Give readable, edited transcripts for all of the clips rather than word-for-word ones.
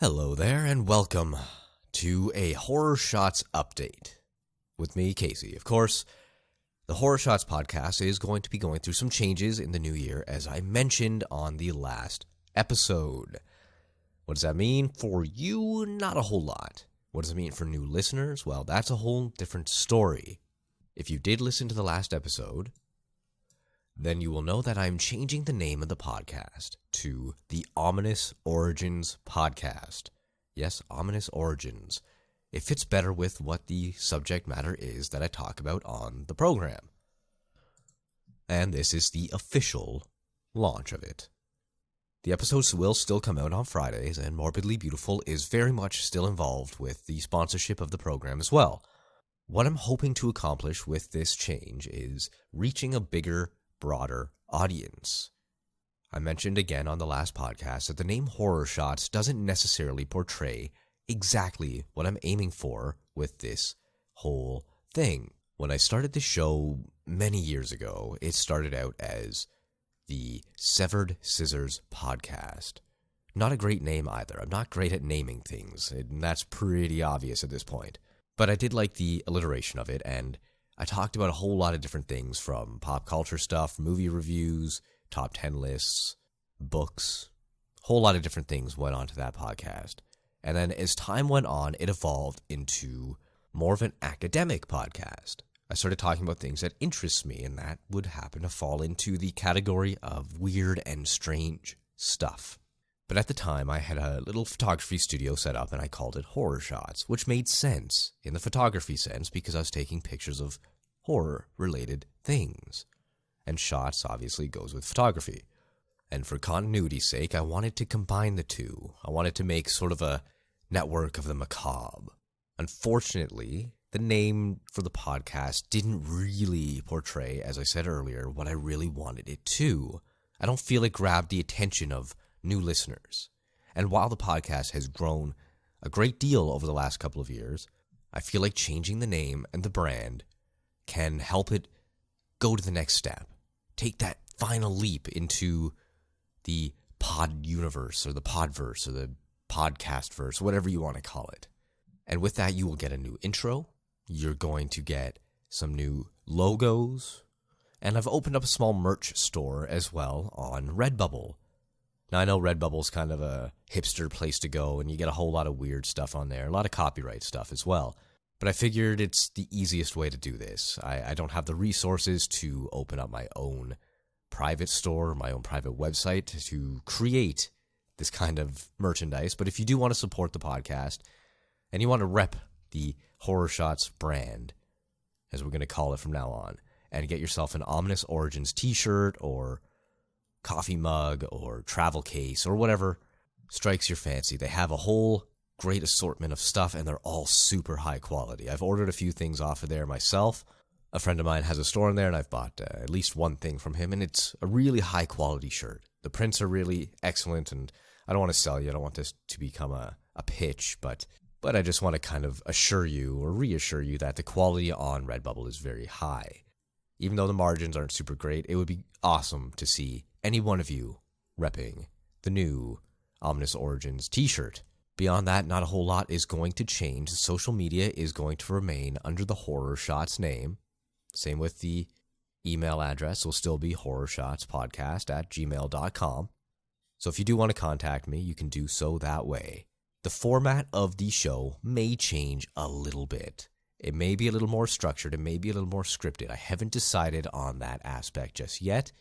Hello there, and welcome to a Horror Shots update with me, Casey. Of course, the Horror Shots podcast is going to be going through some changes in the new year, as I mentioned on the last episode. What does that mean? For you, not a whole lot. What does it mean for new listeners? Well, that's a whole different story. If you did listen to the last episode, then you will know that I'm changing the name of the podcast to the Ominous Origins Podcast. Yes, Ominous Origins. It fits better with what the subject matter is that I talk about on the program. And this is the official launch of it. The episodes will still come out on Fridays, and Morbidly Beautiful is very much still involved with the sponsorship of the program as well. What I'm hoping to accomplish with this change is reaching a bigger, broader audience. I mentioned again on the last podcast that the name Horror Shots doesn't necessarily portray exactly what I'm aiming for with this whole thing. When I started the show many years ago, it started out as the Severed Scissors Podcast. Not a great name either. I'm not great at naming things, and that's pretty obvious at this point. But I did like the alliteration of it, and I talked about a whole lot of different things, from pop culture stuff, movie reviews, top 10 lists, books. A whole lot of different things went onto that podcast. And then as time went on, it evolved into more of an academic podcast. I started talking about things that interest me, and that would happen to fall into the category of weird and strange stuff. But at the time, I had a little photography studio set up, and I called it Horror Shots, which made sense in the photography sense because I was taking pictures of horror-related things. And shots obviously goes with photography. And for continuity's sake, I wanted to combine the two. I wanted to make sort of a network of the macabre. Unfortunately, the name for the podcast didn't really portray, as I said earlier, what I really wanted it to. I don't feel it grabbed the attention of new listeners. And while the podcast has grown a great deal over the last couple of years, I feel like changing the name and the brand can help it go to the next step. Take that final leap into the pod universe or the podverse or the podcast verse, whatever you want to call it. And with that, you will get a new intro. You're going to get some new logos. And I've opened up a small merch store as well on Redbubble. Now, I know Redbubble's kind of a hipster place to go, and you get a whole lot of weird stuff on there, a lot of copyright stuff as well. But I figured it's the easiest way to do this. I don't have the resources to open up my own private store, my own private website to create this kind of merchandise. But if you do want to support the podcast, and you want to rep the Horror Shots brand, as we're going to call it from now on, and get yourself an Ominous Origins t-shirt or coffee mug or travel case or whatever strikes your fancy. They have a whole great assortment of stuff, and they're all super high quality. I've ordered a few things off of there myself. A friend of mine has a store in there, and I've bought at least one thing from him, and it's a really high quality shirt. The prints are really excellent, and I don't want to sell you. I don't want this to become a pitch, but I just want to kind of assure you or reassure you that the quality on Redbubble is very high. Even though the margins aren't super great, it would be awesome to see any one of you repping the new Ominous Origins t-shirt. Beyond that, not a whole lot is going to change. Social media is going to remain under the Horror Shots name. Same with the email address will still be horrorsshotspodcast@gmail.com. So if you do want to contact me, you can do so that way. The format of the show may change a little bit. It may be a little more structured. It may be a little more scripted. I haven't decided on that aspect just yet.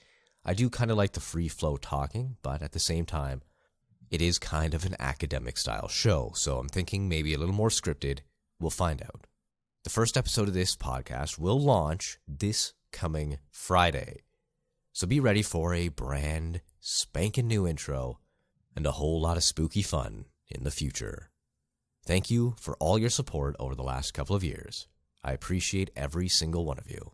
I do kind of like the free flow talking, but at the same time, it is kind of an academic style show, so I'm thinking maybe a little more scripted. We'll find out. The first episode of this podcast will launch this coming Friday, so be ready for a brand spanking new intro and a whole lot of spooky fun in the future. Thank you for all your support over the last couple of years. I appreciate every single one of you.